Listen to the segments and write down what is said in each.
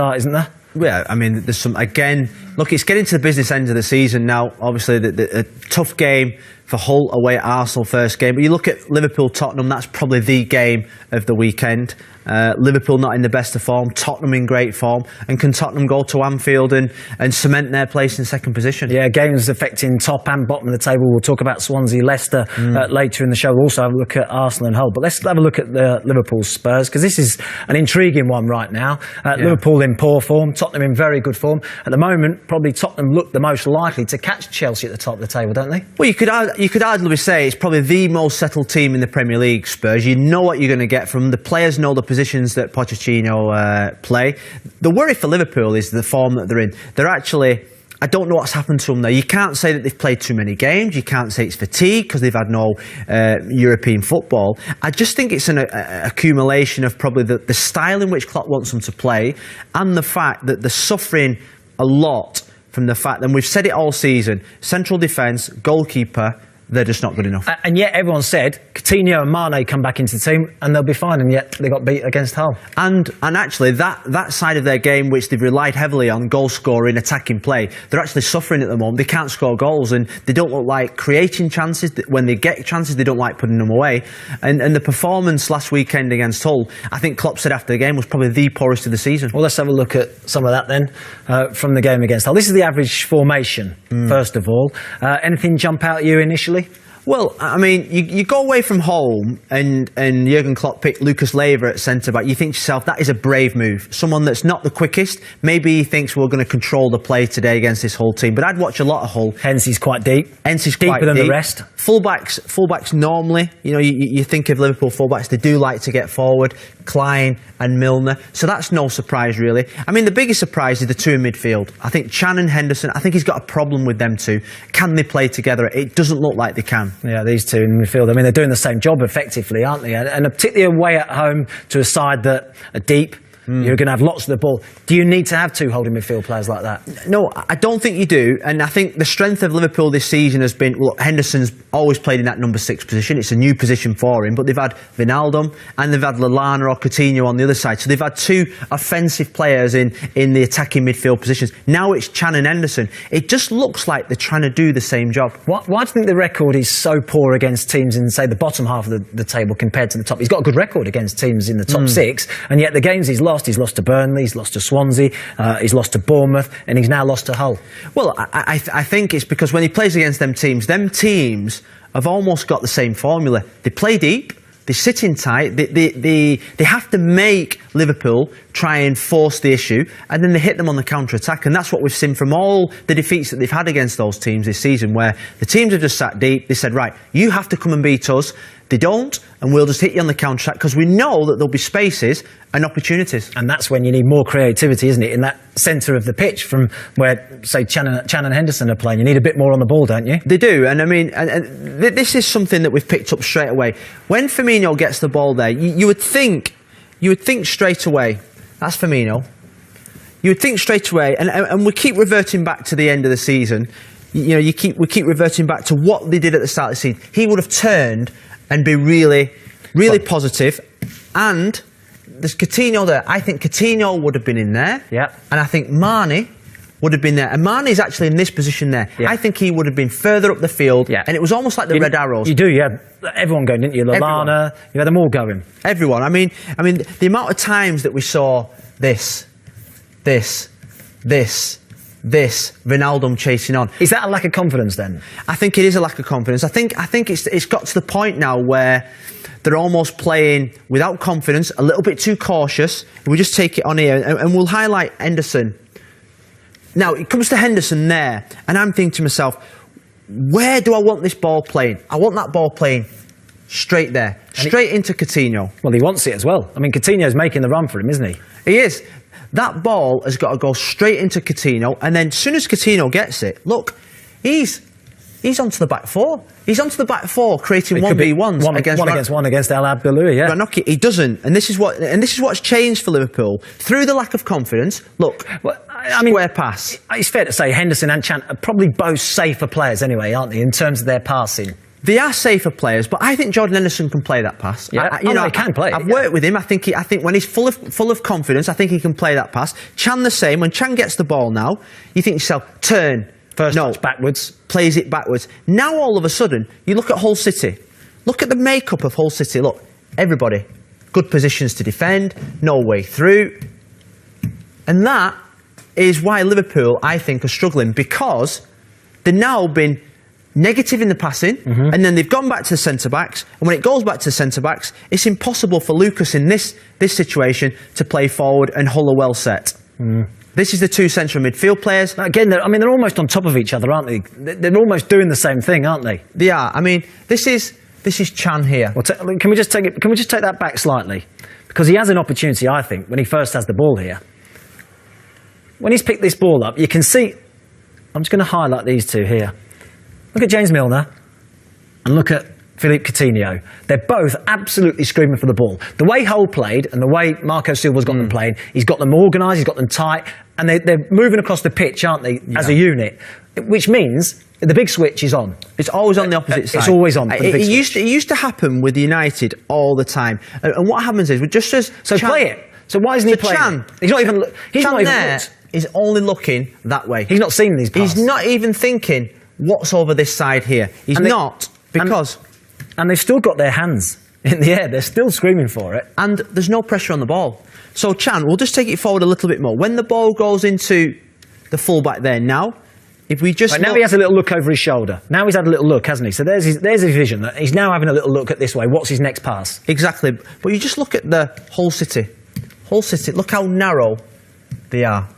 start, isn't there? Yeah, I mean, there's some, again, look, it's getting to the business end of the season now. Obviously, a tough game for Hull away at Arsenal first game. But you look at Liverpool-Tottenham, that's probably the game of the weekend. Liverpool not in the best of form, Tottenham in great form. And can Tottenham go to Anfield and cement their place in second position? Yeah, games affecting top and bottom of the table. We'll talk about Swansea, Leicester later in the show. We'll also have a look at Arsenal and Hull. But let's have a look at the Liverpool Spurs, because this is an intriguing one right now. Liverpool in poor form, Tottenham in very good form. At the moment, probably Tottenham look the most likely to catch Chelsea at the top of the table, don't they? Well, you could arguably say it's probably the most settled team in the Premier League, Spurs. You know what you're going to get from them. The players know the positions that Pochettino play. The worry for Liverpool is the form that they're in. They're actually, I don't know what's happened to them there. You can't say that they've played too many games. You can't say it's fatigue because they've had no European football. I just think it's an accumulation of probably the style in which Klopp wants them to play, and the fact that they're suffering a lot from the fact, and we've said it all season, central defence, goalkeeper, they're just not good enough. And yet everyone said Coutinho and Mane come back into the team and they'll be fine, and yet they got beat against Hull. And actually that side of their game, which they've relied heavily on, goal scoring, attacking play, they're actually suffering at the moment. They can't score goals and they don't look like creating chances. When they get chances, they don't like putting them away. And the performance last weekend against Hull, I think Klopp said after the game, was probably the poorest of the season. Well, let's have a look at some of that then from the game against Hull. This is the average formation, first of all. Anything jump out at you initially? Well, I mean, you go away from home and Jurgen Klopp picked Lucas Leiva at centre-back. You think to yourself, that is a brave move. Someone that's not the quickest. Maybe he thinks we're going to control the play today against this Hull team. But I'd watch a lot of Hull. Hence, he's quite deep. Deeper than the rest. Fullbacks normally, you know, you think of Liverpool fullbacks, they do like to get forward. Klein and Milner. So that's no surprise, really. I mean, the biggest surprise is the two in midfield. I think Chan and Henderson, I think he's got a problem with them two. Can they play together? It doesn't look like they can. Yeah, these two in midfield, I mean, they're doing the same job effectively, aren't they? And particularly away at home to a side that are deep. You're going to have lots of the ball. Do you need to have two holding midfield players like that? No, I don't think you do. And I think the strength of Liverpool this season has been, look, Henderson's always played in that number 6 position. It's a new position for him. But they've had Wijnaldum and they've had Lallana or Coutinho on the other side. So they've had two offensive players in the attacking midfield positions. Now it's Chan and Henderson. It just looks like they're trying to do the same job. Why do you think the record is so poor against teams in, say, the bottom half of the table compared to the top? He's got a good record against teams in the top 6, and yet the games he's lost to Burnley, he's lost to Swansea, he's lost to Bournemouth, and he's now lost to Hull. Well, I think it's because when he plays against them teams have almost got the same formula. They play deep, they sit in tight, they have to make Liverpool try and force the issue, and then they hit them on the counter-attack. And that's what we've seen from all the defeats that they've had against those teams this season, where the teams have just sat deep. They said, right, you have to come and beat us. They don't, and we'll just hit you on the counter-attack, because we know that there'll be spaces and opportunities. And that's when you need more creativity, isn't it? In that centre of the pitch, from where, say, Chan and Henderson are playing. You need a bit more on the ball, don't you? They do, and I mean, and this is something that we've picked up straight away. When Firmino gets the ball there, you would think straight away, that's Firmino. You would think straight away, and we keep reverting back to the end of the season. You know, we keep reverting back to what they did at the start of the season. He would have turned and be really positive. And there's Coutinho there. I think Coutinho would have been in there. Yeah. And I think Mane would have been there. And Mane's actually in this position there. Yeah. I think he would have been further up the field. Yeah. And it was almost like the red arrows. You do, yeah. Everyone going, didn't you? Lallana, you had them all going. Everyone. I mean, the amount of times that we saw this, Wijnaldum chasing on. Is that a lack of confidence then? I think it is a lack of confidence. I think it's got to the point now where they're almost playing without confidence, a little bit too cautious. We just take it on here and we'll highlight Henderson. Now, it comes to Henderson there, and I'm thinking to myself, where do I want this ball playing? I want that ball playing straight there, straight into Coutinho. Well, he wants it as well. I mean, Coutinho's making the run for him, isn't he? He is. That ball has got to go straight into Coutinho, and then as soon as Coutinho gets it, look, he's onto the back four. He's onto the back four, creating 1v1s against El Abdeloui. Yeah, Ranocchi, he doesn't, and this is what's changed for Liverpool through the lack of confidence. Look, square pass. It's fair to say Henderson and Chan are probably both safer players anyway, aren't they, in terms of their passing? They are safer players, but I think Jordan Henderson can play that pass. Yeah, he can play. I've worked with him. I think when he's full of confidence, I think he can play that pass. Chan the same. When Chan gets the ball now, you think to yourself, turn. First touch backwards. Plays it backwards. Now all of a sudden, you look at Hull City. Look at the makeup of Hull City. Look, everybody, good positions to defend, no way through. And that is why Liverpool, I think, are struggling, because they've now been negative in the passing, and then they've gone back to the centre-backs, and when it goes back to the centre-backs, it's impossible for Lucas in this situation to play forward, and Hull are well set. This is the two central midfield players. Again, they're almost on top of each other, aren't they? They're almost doing the same thing, aren't they? They are. I mean, this is Chan here. Well, can we just take that back slightly? Because he has an opportunity, I think, when he first has the ball here. When he's picked this ball up, you can see... I'm just going to highlight these two here. Look at James Milner and look at Philippe Coutinho. They're both absolutely screaming for the ball. The way Hull played and the way Marco Silva's got them playing, he's got them organised, he's got them tight, and they're moving across the pitch, aren't they, as a unit? Which means the big switch is on. It's always on the opposite side. It's always on. It used to happen with United all the time. And what happens is, just as play it. So why isn't he playing? Chan, he's not even. He's Chan not even there looked. is only looking that way. He's not seen these passes. He's not even thinking what's over this side here. He's not, because... And they've still got their hands in the air. They're still screaming for it. And there's no pressure on the ball. So Chan, we'll just take it forward a little bit more. When the ball goes into the fullback there now, if we just... Now he has a little look over his shoulder. Now he's had a little look, hasn't he? So there's his vision. That he's now having a little look at this way. What's his next pass? Exactly. But you just look at the Hull City. Hull City, look how narrow they are.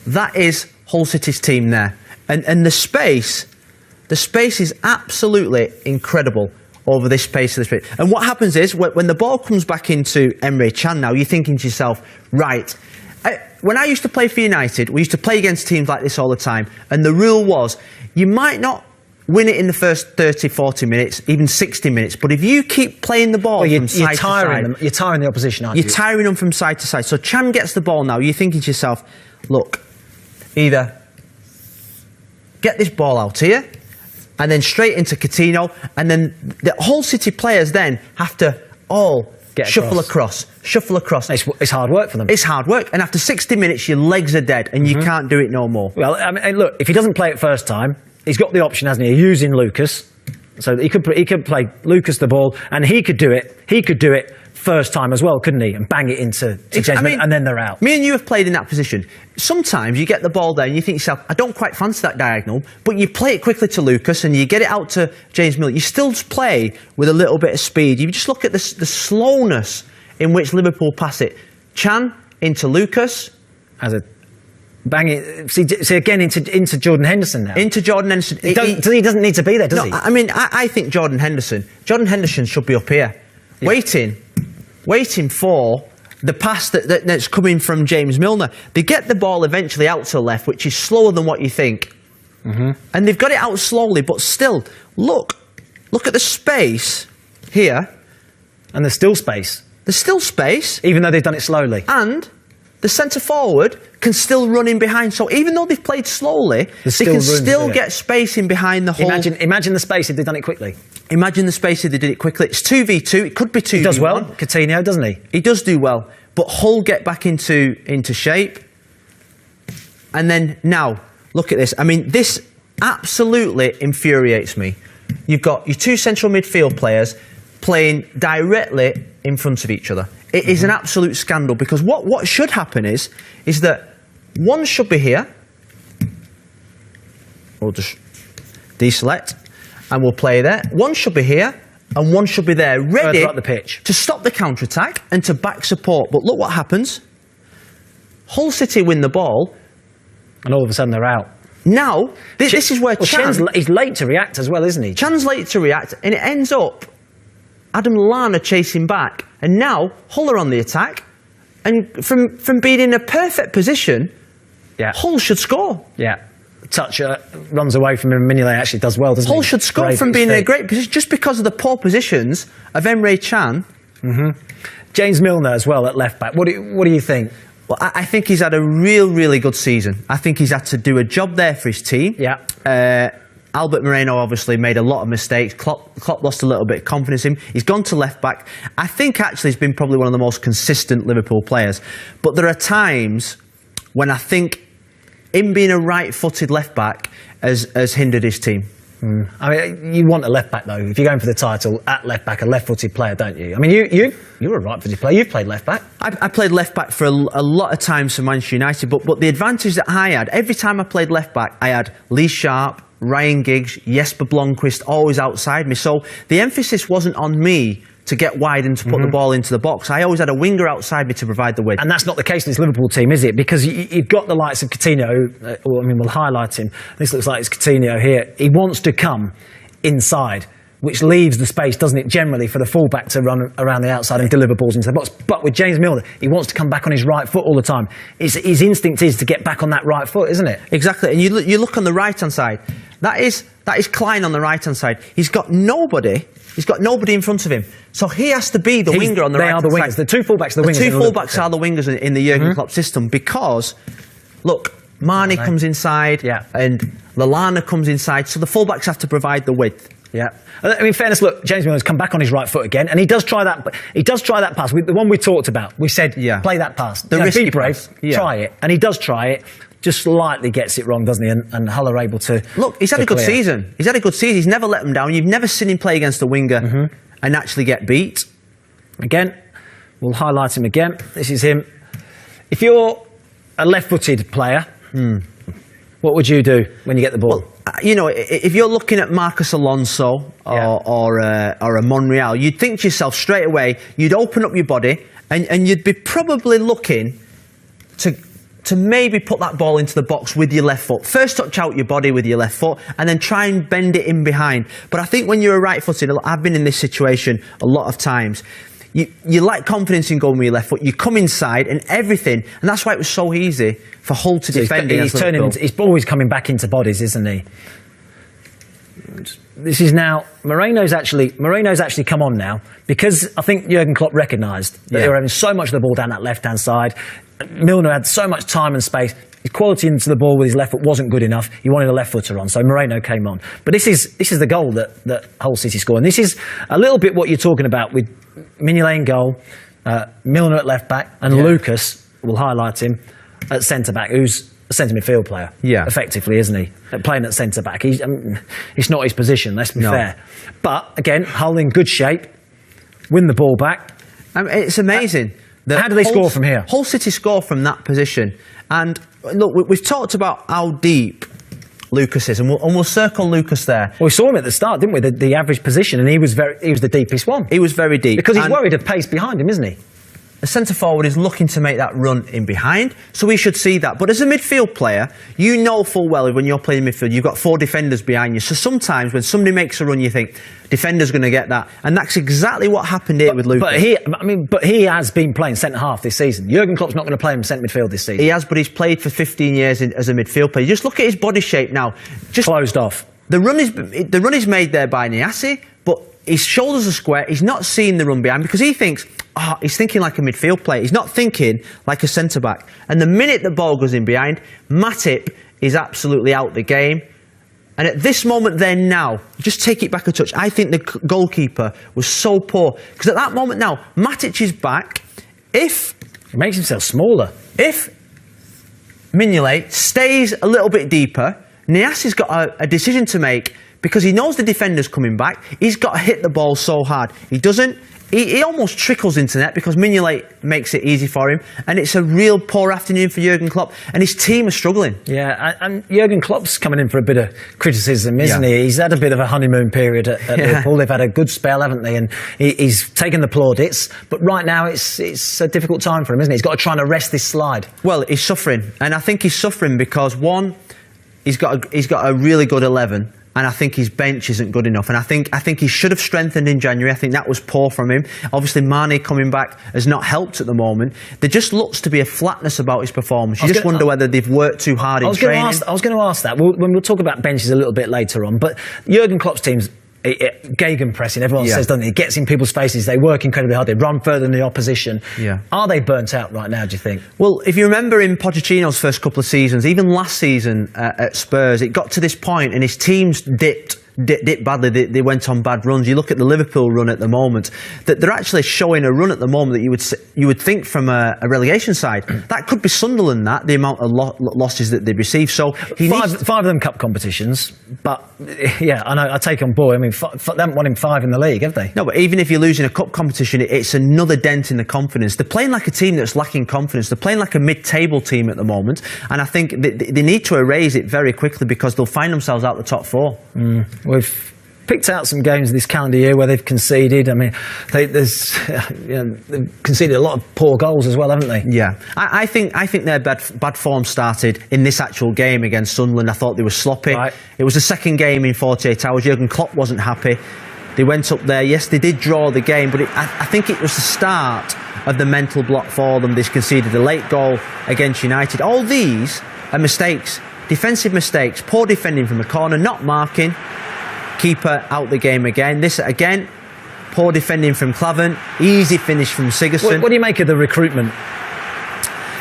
That is Hull City's team there. And the space is absolutely incredible over this space of the pitch. And what happens is, when the ball comes back into Emre Can now, you're thinking to yourself, right, when I used to play for United, we used to play against teams like this all the time, and the rule was, you might not win it in the first 30, 40 minutes, even 60 minutes, but if you keep playing the ball from side to side... You're tiring the opposition, aren't you? You're tiring them from side to side. So Chan gets the ball now, you're thinking to yourself, look, either get this ball out here, and then straight into Coutinho, and then the Hull City players then have to all shuffle across. It's hard work for them. It's hard work, and after 60 minutes, your legs are dead, and you can't do it no more. Well, I mean, look, if he doesn't play it first time, he's got the option, hasn't he, using Lucas. So he could play Lucas the ball, and he could do it. He could do it first time as well, couldn't he? And bang it into James, and then they're out. Me and you have played in that position. Sometimes you get the ball there and you think to yourself, I don't quite fancy that diagonal, but you play it quickly to Lucas and you get it out to James Milner. You still play with a little bit of speed. You just look at the slowness in which Liverpool pass it. Chan into Lucas. As a bang it. See again into Jordan Henderson now. Into Jordan Henderson. He doesn't need to be there, does he? I mean, I think Jordan Henderson should be up here, waiting for the pass that's coming from James Milner. They get the ball eventually out to the left, which is slower than what you think. And they've got it out slowly, but still, look at the space here. And there's still space. There's still space. Even though they've done it slowly. And the centre-forward can still run in behind. So even though they've played slowly, they can still get space in behind the whole... Imagine the space if they'd done it quickly. Imagine the space if they did it quickly. It's 2v2. It could be 2v1. He does well, Coutinho, doesn't he? He does do well. But Hull get back into shape. And then now, look at this. I mean, this absolutely infuriates me. You've got your two central midfield players playing directly in front of each other. It is an absolute scandal, because what should happen is that one should be here. We'll just deselect and we'll play there. One should be here and one should be there, ready up the pitch to stop the counter-attack and to back support. But look what happens. Hull City win the ball. And all of a sudden they're out. Now, this is where he's late to react as well, isn't he? Chan's late to react, and it ends up Adam Lallana chasing back, and now Hull are on the attack, and from being in a perfect position, Hull should score. Yeah, touch runs away from him. Mignolet actually does well, doesn't he? Hull should score from being in a great position, just because of the poor positions of Emre Can. James Milner as well at left back. What do you think? Well, I think he's had a really good season. I think he's had to do a job there for his team. Yeah. Albert Moreno obviously made a lot of mistakes. Klopp lost a little bit of confidence in him. He's gone to left back. I think actually he's been probably one of the most consistent Liverpool players. But there are times when I think him being a right-footed left back has hindered his team. I mean, you want a left back though. If you're going for the title at left back, a left-footed player, don't you? I mean, you're a right-footed player. You've played left back. I played left back for a lot of times for Manchester United, but the advantage that I had every time I played left back, I had Lee Sharp, Ryan Giggs, Jesper Blomqvist always outside me. So the emphasis wasn't on me to get wide and to put the ball into the box. I always had a winger outside me to provide the width. And that's not the case in this Liverpool team, is it? Because you've got the likes of Coutinho, we'll highlight him. This looks like it's Coutinho here. He wants to come inside, which leaves the space, doesn't it, generally, for the fullback to run around the outside and deliver balls into the box. But with James Milner, he wants to come back on his right foot all the time. His instinct is to get back on that right foot, isn't it? Exactly. And you look on the right-hand side. That is Klein on the right-hand side. He's got nobody in front of him. So he has to be the winger on the right-hand side. They are the wingers. The two fullbacks are the wingers. The two fullbacks are the wingers in the Jurgen Klopp system because, look, Mane comes inside and Lallana comes inside, so the fullbacks have to provide the width. Yeah. I mean, in fairness, look, James Milner's come back on his right foot again, and he does try that. He does try that pass, the one we talked about. We said, play that pass. Risky be brave, try it, and he does try it. Just slightly gets it wrong, doesn't he? And Hull are able to. Look, he's had a good season. He's had a good season. He's never let them down. You've never seen him play against a winger and actually get beat. Again, we'll highlight him again. This is him. If you're a left-footed player, what would you do when you get the ball? Well, if you're looking at Marcus Alonso or a Monreal, you'd think to yourself straight away, you'd open up your body and you'd be probably looking to maybe put that ball into the box with your left foot. First touch out your body with your left foot and then try and bend it in behind. But I think when you're a right-footed, I've been in this situation a lot of times, you lack confidence in going with your left foot. You come inside and everything, and that's why it was so easy for Hull to defend. He's always coming back into bodies, isn't he? This is now Moreno's actually come on now because I think Jurgen Klopp recognised that they were having so much of the ball down that left-hand side. Milner had so much time and space. His quality into the ball with his left foot wasn't good enough. He wanted a left footer on, so Moreno came on. But this is the goal that Hull City scored. And this is a little bit what you're talking about with Mignolet in goal, Milner at left back, and Lucas, we'll highlight him, at centre back, who's a centre midfield player, effectively, isn't he? Playing at centre back. It's not his position, let's be fair. But again, Hull in good shape, win the ball back. I mean, it's amazing. How do they score from here? Hull City score from that position. And look, we've talked about how deep Lucas is, and we'll circle Lucas there. Well, we saw him at the start, didn't we? The average position, and he was the deepest one. He was very deep. Because he's worried of pace behind him, isn't he? The centre-forward is looking to make that run in behind, so we should see that. But as a midfield player, you know full well when you're playing midfield, you've got 4 defenders behind you. So sometimes when somebody makes a run, you think, defender's going to get that. And that's exactly what happened here with Lucas. But he has been playing centre-half this season. Jurgen Klopp's not going to play him centre midfield this season. He has, but he's played for 15 years as a midfield player. Just look at his body shape now. Just closed off. The run is made there by Niasse, but his shoulders are square. He's not seeing the run behind because he thinks, he's thinking like a midfield player. He's not thinking like a centre-back. And the minute the ball goes in behind, Matip is absolutely out the game. And at this moment then now, just take it back a touch. I think the goalkeeper was so poor. Because at that moment now, Matic is back. He makes himself smaller. If Mignolet stays a little bit deeper, Niasse's got a decision to make because he knows the defender's coming back. He's got to hit the ball so hard. He doesn't. He almost trickles into net because Mignolet makes it easy for him, and it's a real poor afternoon for Jurgen Klopp, and his team are struggling. Yeah, and Jurgen Klopp's coming in for a bit of criticism, isn't he? He's had a bit of a honeymoon period at Liverpool. They've had a good spell, haven't they? And he's taken the plaudits, but right now it's a difficult time for him, isn't it? He's got to try and arrest this slide. Well, he's suffering, and I think he's suffering because one, he's got a really good 11. And I think his bench isn't good enough. And I think he should have strengthened in January. I think that was poor from him. Obviously, Mane coming back has not helped at the moment. There just looks to be a flatness about his performance. You just wonder whether they've worked too hard in training. I was going to ask that. We'll talk about benches a little bit later on. But Jurgen Klopp's teams gegenpressing, everyone says, doesn't it? It gets in people's faces. They work incredibly hard. They run further than the opposition. Yeah. Are they burnt out right now, do you think? Well, if you remember in Pochettino's first couple of seasons, even last season at Spurs, it got to this point and his teams dipped badly. They went on bad runs. You look at the Liverpool run at the moment, that they're actually showing a run at the moment that you would think from a relegation side that could be Sunderland, that the amount of losses that they receive. So five of them cup competitions, but yeah, I know, I take on board. I mean, they haven't won in 5 in the league, have they? No, but even if you're losing a cup competition, it's another dent in the confidence. They're playing like a team that's lacking confidence. They're playing like a mid-table team at the moment, and I think they need to erase it very quickly because they'll find themselves out the top 4. We've picked out some games this calendar year where they've conceded. I mean, they've conceded a lot of poor goals as well, haven't they? Yeah, I think their bad form started in this actual game against Sunderland. I thought they were sloppy. Right. It was the second game in 48 hours. Jurgen Klopp wasn't happy. They went up there. Yes, they did draw the game, but I think it was the start of the mental block for them. They conceded a late goal against United. All these are mistakes, defensive mistakes, poor defending from the corner, not marking. Keeper out the game again. This again, poor defending from Klavan, easy finish from Sigurdsson. What do you make of the recruitment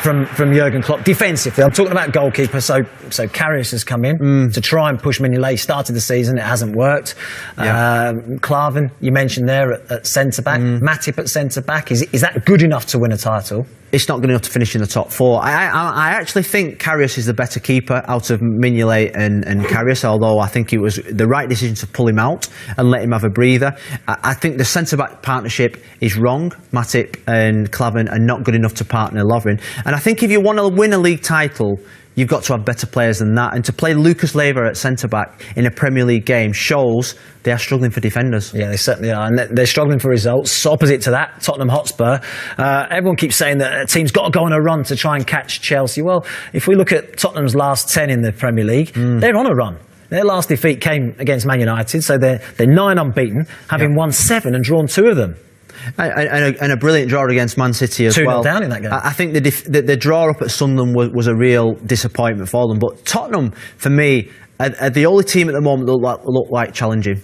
from Jurgen Klopp defensively? I'm talking about goalkeeper. So Karius has come in to try and push Mignolet. Started the season, it hasn't worked. Yeah. Klavan, you mentioned there at centre back. Matip at centre back. Is that good enough to win a title? It's not good enough to finish in the top 4. I actually think Karius is the better keeper out of Mignolet and Karius, although I think it was the right decision to pull him out and let him have a breather. I think the centre-back partnership is wrong. Matip and Klavan are not good enough to partner Lovren. And I think if you want to win a league title, you've got to have better players than that. And to play Lucas Leiva at centre-back in a Premier League game shows they are struggling for defenders. Yeah, they certainly are. And they're struggling for results. Opposite to that, Tottenham Hotspur. Everyone keeps saying that a team's got to go on a run to try and catch Chelsea. Well, if we look at Tottenham's last 10 in the Premier League, they're on a run. Their last defeat came against Man United, so they're 9 unbeaten, having won 7 and drawn 2 of them. And a brilliant draw against Man City as well. 2-0 down in that game. I think the draw up at Sunderland was a real disappointment for them. But Tottenham, for me, are the only team at the moment that look like challenging.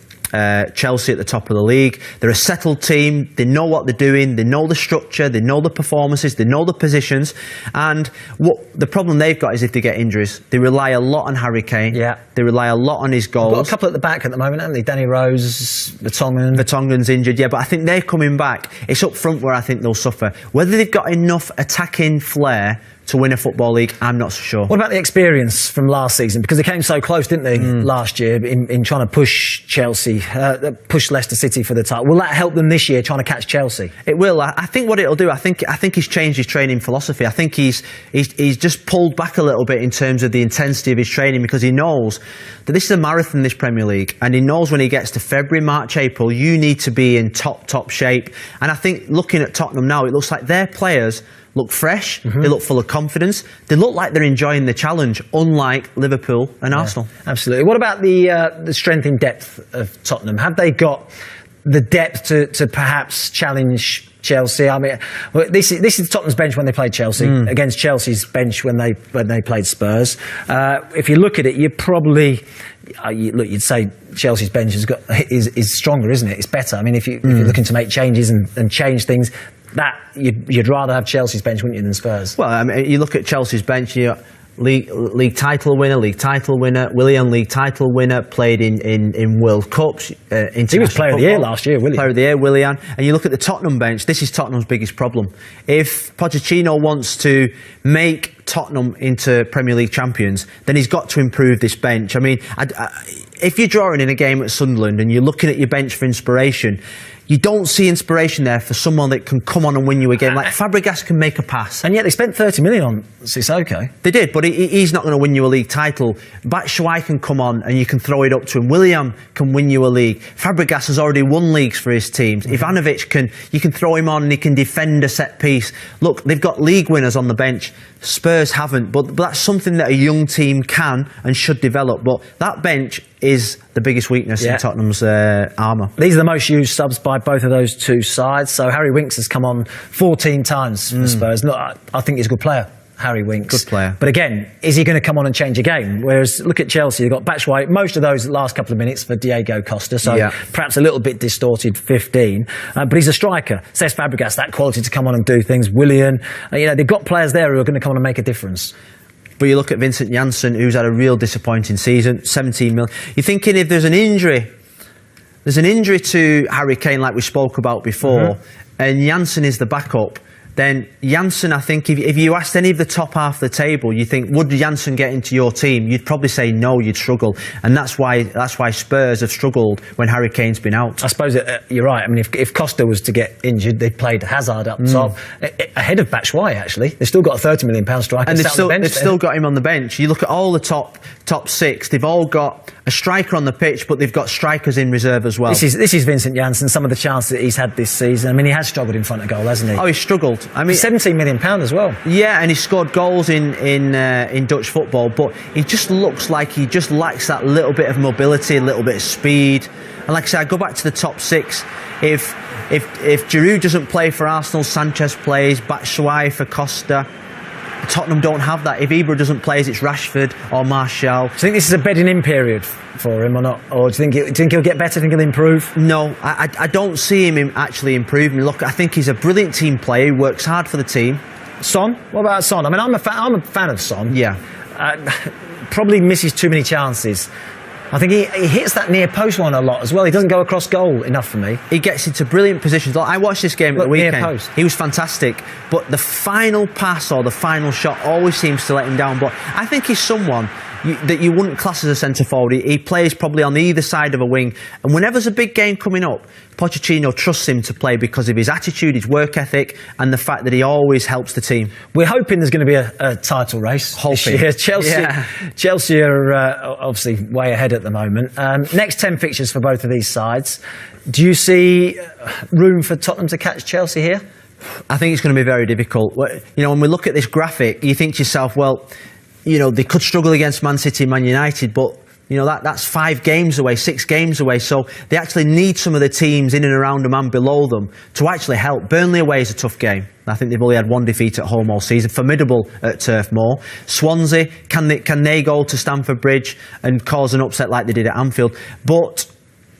Chelsea at the top of the league. They're a settled team. They know what they're doing. They know the structure. They know the performances. They know the positions. And what the problem they've got is if they get injuries. They rely a lot on Harry Kane. Yeah. They rely a lot on his goals. They've got a couple at the back at the moment, haven't they? Danny Rose, Vertonghen's injured, yeah, but I think they're coming back. It's up front where I think they'll suffer. Whether they've got enough attacking flair to win a football league, I'm not so sure. What about the experience from last season? Because they came so close, didn't they, last year in trying to push Chelsea, push Leicester City for the title. Will that help them this year, trying to catch Chelsea? It will. I think what it'll do, I think he's changed his training philosophy. I think he's just pulled back a little bit in terms of the intensity of his training because he knows that this is a marathon, this Premier League, and he knows when he gets to February, March, April, you need to be in top shape. And I think looking at Tottenham now, it looks like their players look fresh, they look full of confidence, they look like they're enjoying the challenge, unlike Liverpool and Arsenal. Absolutely. What about the strength in depth of Tottenham? Have they got the depth to perhaps challenge Chelsea? I mean, this is Tottenham's bench when they played Chelsea against Chelsea's bench when they played Spurs. If you look at it, you probably you'd say Chelsea's bench is stronger, isn't it? It's better. I mean, if you're looking to make changes and change things, that you'd rather have Chelsea's bench, wouldn't you, than Spurs? Well, I mean, you look at Chelsea's bench, league title winner, Willian league title winner, played in World Cups. He was Player of the Year last year, Willian. Player of the Year, Willian. And you look at the Tottenham bench, this is Tottenham's biggest problem. If Pochettino wants to make Tottenham into Premier League champions, then he's got to improve this bench. I mean, if you're drawing in a game at Sunderland and you're looking at your bench for inspiration, you don't see inspiration there for someone that can come on and win you a game. Like Fabregas can make a pass. And yet they spent 30 million on Sissoko. They did, but he's not going to win you a league title. Batshuayi can come on and you can throw it up to him. Willian can win you a league. Fabregas has already won leagues for his teams. Ivanovic you can throw him on and he can defend a set piece. Look, they've got league winners on the bench. Spurs haven't, but that's something that a young team can and should develop. But that bench is the biggest weakness in Tottenham's armour. These are the most used subs by both of those two sides. So Harry Winks has come on 14 times for Spurs. Look, I think he's a good player. Harry Winks. Good player. But again, is he going to come on and change a game? Whereas, look at Chelsea, you've got Batshuayi, most of those last couple of minutes for Diego Costa, so perhaps a little bit distorted 15. But he's a striker. Cesc Fabregas, that quality to come on and do things. Willian, they've got players there who are going to come on and make a difference. But you look at Vincent Janssen, who's had a real disappointing season, 17 million. You're thinking if there's an injury to Harry Kane like we spoke about before, and Janssen is the backup, then Janssen, I think, if you asked any of the top half of the table, you think, would Janssen get into your team? You'd probably say no, you'd struggle. And that's why Spurs have struggled when Harry Kane's been out. I suppose you're right. I mean, if Costa was to get injured, they played Hazard up top, ahead of Batshuayi, actually. They've still got a £30 million striker. And they've still got him on the bench. You look at all the top six, they've all got a striker on the pitch, but they've got strikers in reserve as well. This is Vincent Janssen, some of the chances that he's had this season. I mean, he has struggled in front of goal, hasn't he? Oh, he's struggled. I mean, £17 million as well. Yeah, and he scored goals in Dutch football, but he just looks like he just lacks that little bit of mobility, a little bit of speed. And like I said, I go back to the top six. If Giroud doesn't play for Arsenal, Sanchez plays, Batshuayi for Costa. Tottenham don't have that. If Ibra doesn't play, it's Rashford or Martial. Do you think this is a bedding-in period for him or not? Or do you think he'll get better? Do you think he'll improve? No, I don't see him actually improving. Look, I think he's a brilliant team player. He works hard for the team. Son? What about Son? I mean, I'm a fan of Son. Yeah. Probably misses too many chances. I think he hits that near post one a lot as well. He doesn't go across goal enough for me. He gets into brilliant positions. I watched this game at the weekend. Near post. He was fantastic. But the final pass or the final shot always seems to let him down. But I think he's someone that you wouldn't class as a centre-forward. He plays probably on either side of a wing. And whenever there's a big game coming up, Pochettino trusts him to play because of his attitude, his work ethic, and the fact that he always helps the team. We're hoping there's going to be a title race this year. Chelsea are obviously way ahead at the moment. Next 10 fixtures for both of these sides. Do you see room for Tottenham to catch Chelsea here? I think it's going to be very difficult. When we look at this graphic, you think to yourself, well, they could struggle against Man City and Man United, but that's 5 games away, 6 games away. So they actually need some of the teams in and around them and below them to actually help. Burnley away is a tough game. I think they've only had 1 defeat at home all season. Formidable at Turf Moor. Swansea, can they go to Stamford Bridge and cause an upset like they did at Anfield? But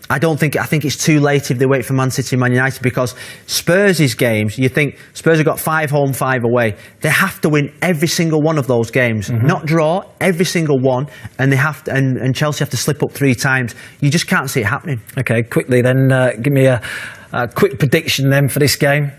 I think it's too late if they wait for Man City and Man United, because Spurs' games, you think Spurs have got 5 home, 5 away. They have to win every single one of those games, not draw, every single one, and they have to, and Chelsea have to slip up 3 times. You just can't see it happening. Okay, quickly then, give me a quick prediction then for this game.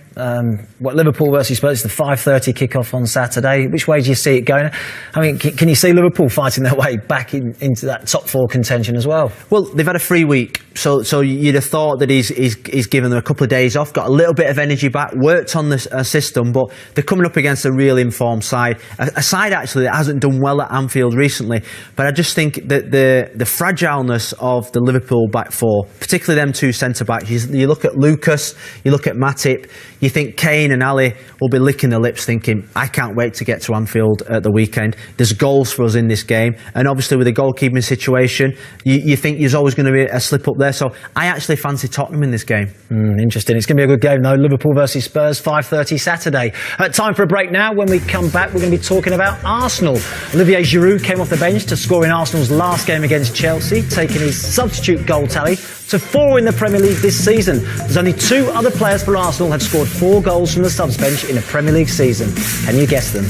Liverpool versus Spurs, the 5:30 kickoff on Saturday. Which way do you see it going? I mean, can you see Liverpool fighting their way back into that top 4 contention as well? Well, they've had a free week, so you'd have thought that he's given them a couple of days off, got a little bit of energy back, worked on the system, but they're coming up against a real informed side, a side actually that hasn't done well at Anfield recently. But I just think that the fragileness of the Liverpool back 4, particularly them 2 centre backs. You look at Lucas, you look at Matip. You think Kane and Ali will be licking their lips thinking, I can't wait to get to Anfield at the weekend. There's goals for us in this game. And obviously with the goalkeeping situation, you think there's always going to be a slip up there. So I actually fancy Tottenham in this game. Interesting. It's going to be a good game though. Liverpool versus Spurs, 5:30 Saturday. Time for a break now. When we come back, we're going to be talking about Arsenal. Olivier Giroud came off the bench to score in Arsenal's last game against Chelsea, taking his substitute goal tally to 4 in the Premier League this season. There's only 2 other players for Arsenal have scored 4 goals from the subs bench in a Premier League season. Can you guess them?